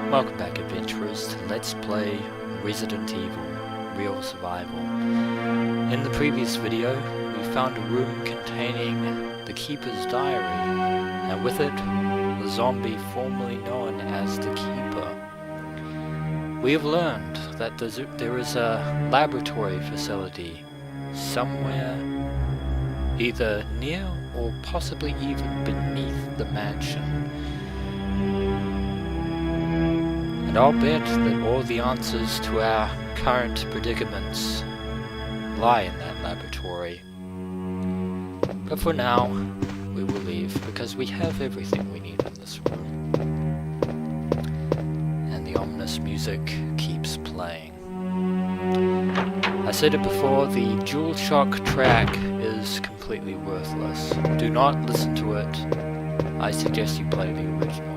Welcome back, adventurers, to Let's Play Resident Evil Real Survival. In the previous video, we found a room containing the Keeper's diary, and with it, the zombie formerly known as the Keeper. We have learned that there is a laboratory facility somewhere, either near or possibly even beneath the mansion. And I'll bet that all the answers to our current predicaments lie in that laboratory. But for now, we will leave, because we have everything we need in this room. And the ominous music keeps playing. I said it before, the DualShock track is completely worthless. Do not listen to it. I suggest you play the original.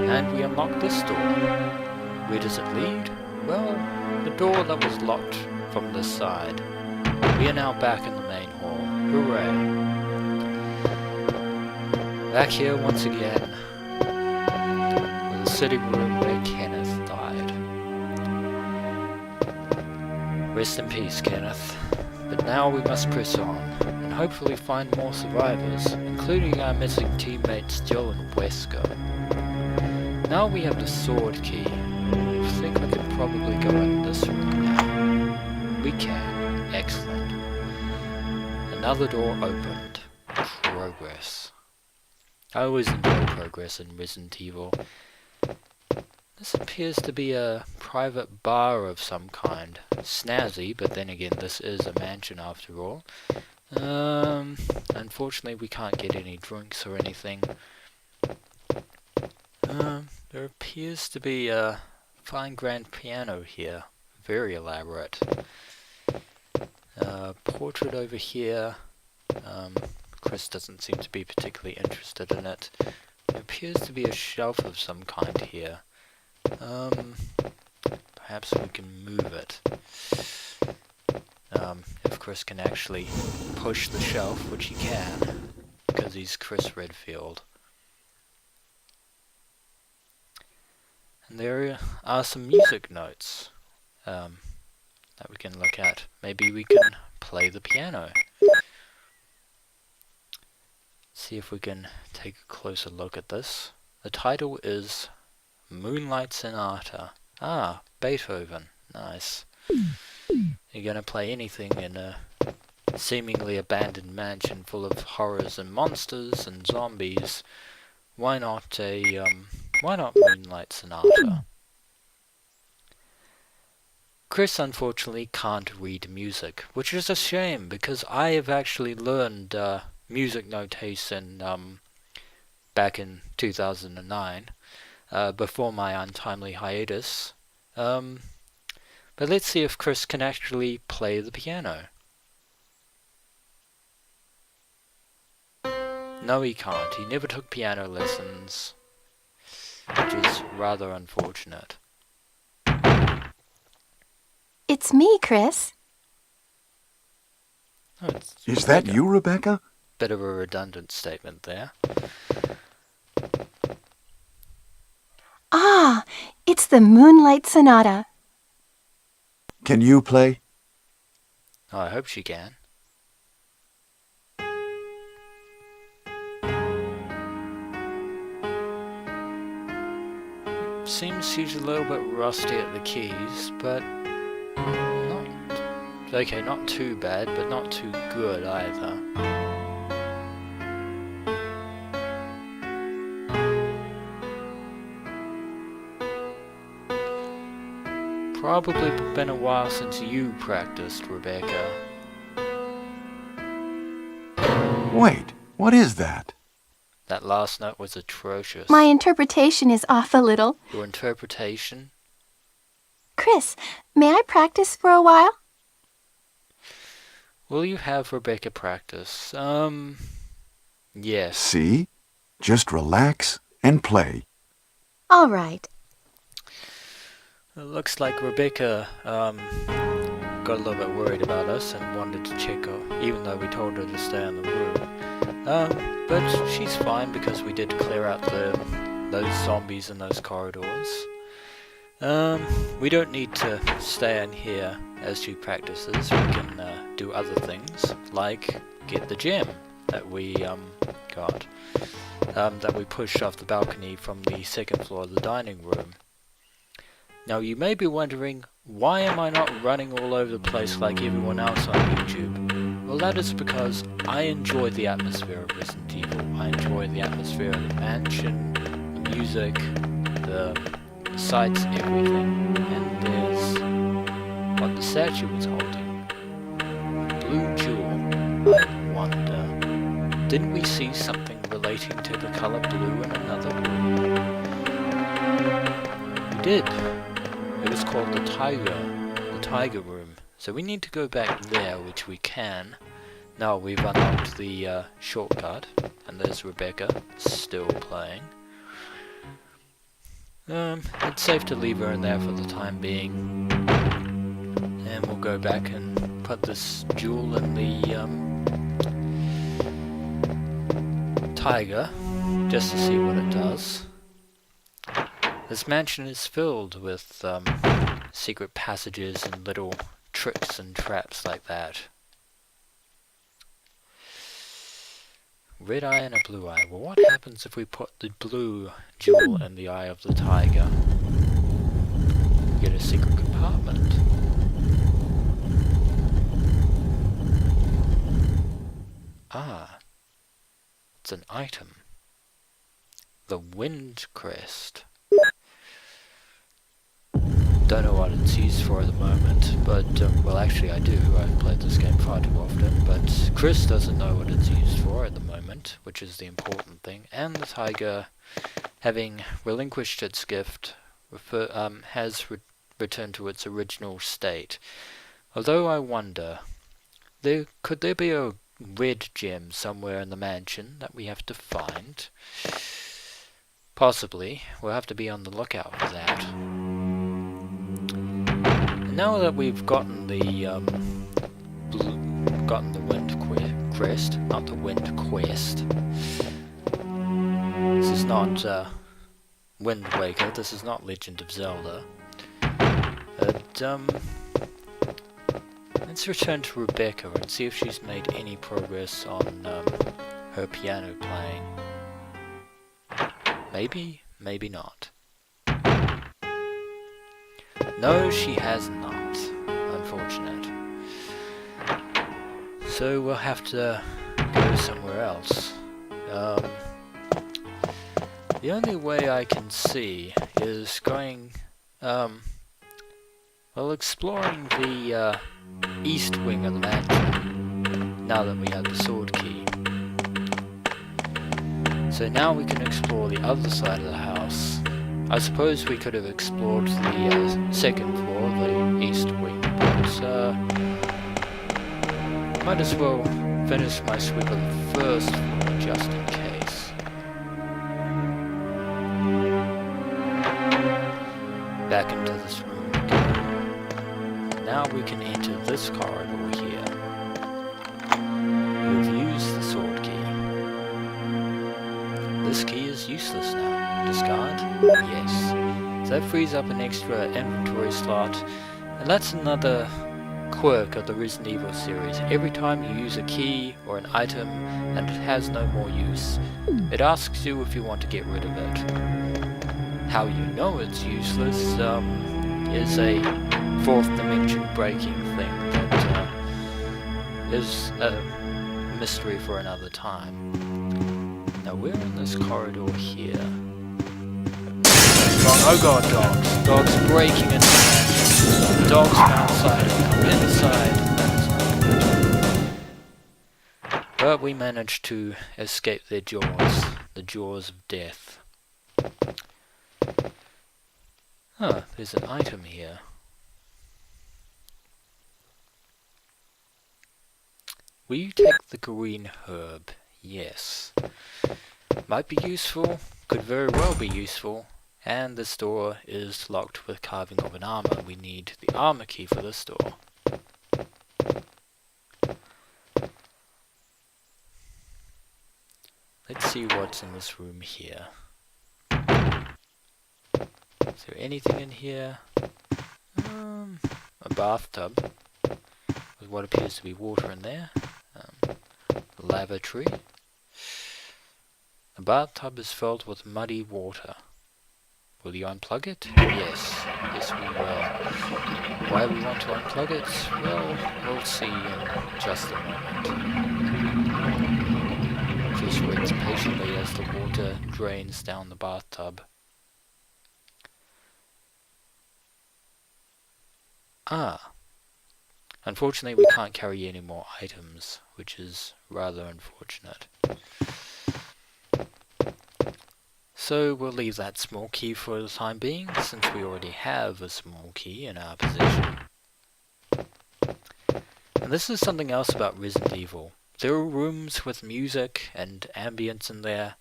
And we unlock this door. Where does it lead? Well, the door that was locked from this side. We are now back in the main hall. Hooray! Back here once again, in the sitting room where Kenneth died. Rest in peace, Kenneth. But now we must press on, and hopefully find more survivors, including our missing teammates Jill and Wesker. Now we have the sword key. I think we could probably go in this room now. We can. Excellent. Another door opened. Progress. I always enjoy progress in Resident Evil. This appears to be a private bar of some kind. Snazzy, but then again this is a mansion after all. Unfortunately we can't get any drinks or anything. There appears to be a fine grand piano here. Very elaborate. Portrait over here. Chris doesn't seem to be particularly interested in it. There appears to be a shelf of some kind here. Perhaps we can move it. If Chris can actually push the shelf, which he can, because he's Chris Redfield. And there are some music notes that we can look at. Maybe we can play the piano. See if we can take a closer look at this. The title is Moonlight Sonata. Ah, Beethoven. Nice. You're gonna play anything in a seemingly abandoned mansion full of horrors and monsters and zombies. Why not Moonlight Sonata? Chris unfortunately can't read music, which is a shame because I have actually learned music notation back in 2009, before my untimely hiatus. But let's see if Chris can actually play the piano. No, he can't. He never took piano lessons, which is rather unfortunate. It's me, Chris. Oh, Is that you, Rebecca? Bit of a redundant statement there. Ah, it's the Moonlight Sonata. Can you play? Oh, I hope she can. Seems she's a little bit rusty at the keys, but not too bad, but not too good either. Probably been a while since you practiced, Rebecca. Wait, what is that? That last note was atrocious. My interpretation is off a little. Your interpretation? Chris, may I practice for a while? Will you have Rebecca practice? Yes. See? Just relax and play. All right. It looks like Rebecca, got a little bit worried about us and wanted to check her, even though we told her to stay in the room. But she's fine because we did clear out the those zombies in those corridors. We don't need to stay in here as she practices. We can do other things, like get the gem that we got, that we pushed off the balcony from the second floor of the dining room. Now you may be wondering, why am I not running all over the place like everyone else on YouTube? Well, that is because I enjoy the atmosphere of Resident Evil. I enjoy the atmosphere of the mansion, the music, the sights, everything. And there's what the statue was holding. Blue jewel. I wonder, didn't we see something relating to the color blue in another room? We did. It was called the Tiger Room. So we need to go back there, which we can. Now we've unlocked the shortcut, and there's Rebecca still playing. It's safe to leave her in there for the time being. And we'll go back and put this jewel in the tiger, just to see what it does. This mansion is filled with secret passages and little tricks and traps like that. Red eye and a blue eye. Well, what happens if we put the blue jewel in the eye of the tiger? We get a secret compartment. Ah, it's an item. The Wind Crest. Don't know what it's used for at the moment, but, well actually I do, I've played this game far too often, but Chris doesn't know what it's used for at the moment, which is the important thing, and the tiger, having relinquished its gift, has returned to its original state. Although I wonder, could there be a red gem somewhere in the mansion that we have to find? Possibly, we'll have to be on the lookout for that. Now that we've gotten the Wind Crest, not the Wind Quest. This is not Wind Waker. This is not Legend of Zelda. But let's return to Rebecca and see if she's made any progress on her piano playing. Maybe, maybe not. No, she has not. Unfortunate. So we'll have to go somewhere else. The only way I can see is going, well, exploring the east wing of the mansion, now that we have the sword key. So now we can explore the other side of the house. I suppose we could have explored the second floor, the east wing, but might as well finish my sweep of the first floor just in case. Back into this room again. Now we can enter this corridor here. We've used the sword key. This key is useless now. Discard? Yes. So that frees up an extra inventory slot, and that's another quirk of the Resident Evil series. Every time you use a key or an item and it has no more use, it asks you if you want to get rid of it. How you know it's useless is a fourth dimension breaking thing that is a mystery for another time. Now we're in this corridor here. Oh god, dogs. Dogs breaking into the mansion. Dogs from outside and now inside. That is not good. But we managed to escape their jaws. The jaws of death. Huh, there's an item here. Will you take the green herb? Yes. Might be useful, could very well be useful. And this door is locked with carving of an armor. We need the armor key for this door. Let's see what's in this room here. Is there anything in here? A bathtub with what appears to be water in there. Lavatory. The bathtub is filled with muddy water. Will you unplug it? Yes. Yes, we will. Why we want to unplug it? Well, we'll see in just a moment. Chris waits patiently as the water drains down the bathtub. Ah. Unfortunately, we can't carry any more items, which is rather unfortunate. So we'll leave that small key for the time being, since we already have a small key in our possession. And this is something else about Resident Evil. There are rooms with music and ambience in there,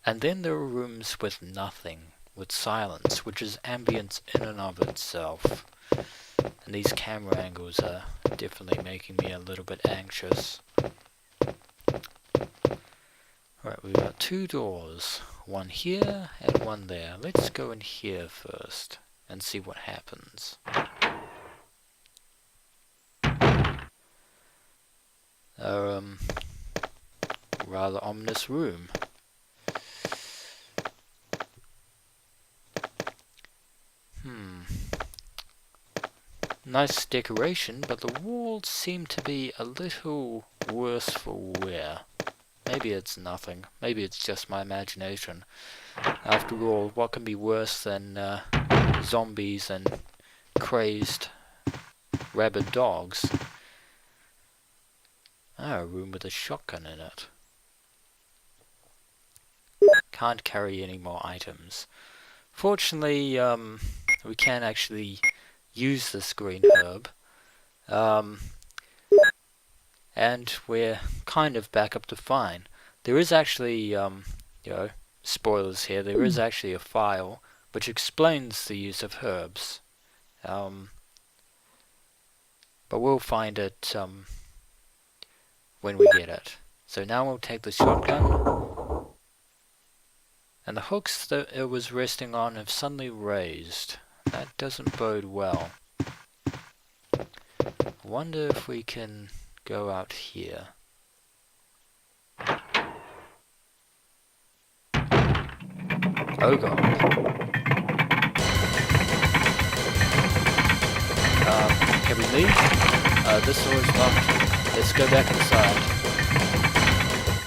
and then there are rooms with nothing, with silence, which is ambience in and of itself. And these camera angles are definitely making me a little bit anxious. Alright, we've got two doors. One here and one there. Let's go in here first and see what happens. Rather ominous room. Nice decoration, but the walls seem to be a little worse for wear. Maybe it's nothing. Maybe it's just my imagination. After all, what can be worse than zombies and crazed rabid dogs? Ah, a room with a shotgun in it. Can't carry any more items. Fortunately, we can actually use this green herb. And we're kind of back up to fine. There is actually, spoilers here, there is actually a file which explains the use of herbs. But we'll find it when we get it. So now we'll take the shotgun. And the hooks that it was resting on have suddenly raised. That doesn't bode well. I wonder if we can go out here. Oh god. Can we leave? This door is locked. Let's go back inside.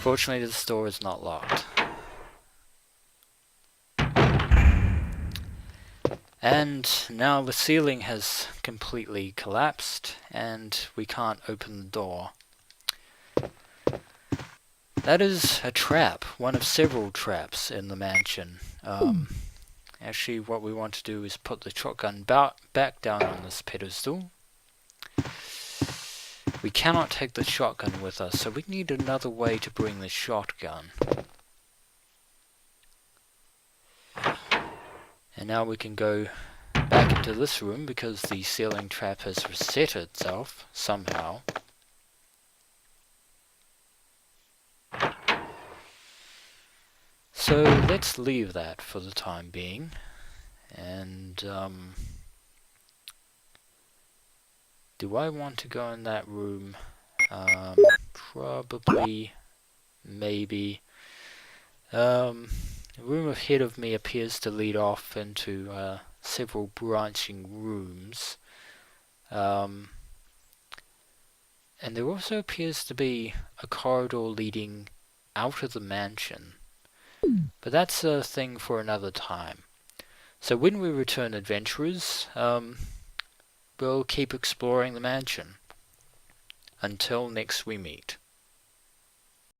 Fortunately, this door is not locked. And now the ceiling has completely collapsed and we can't open the door. That is a trap, one of several traps in the mansion. Actually, what we want to do is put the shotgun back down on this pedestal. We cannot take the shotgun with us, so we need another way to bring the shotgun. And now we can go back into this room because the ceiling trap has reset itself somehow. So let's leave that for the time being. And do I want to go in that room? Probably, maybe. The room ahead of me appears to lead off into several branching rooms. And there also appears to be a corridor leading out of the mansion. But that's a thing for another time. So when we return, adventurers, we'll keep exploring the mansion. Until next we meet.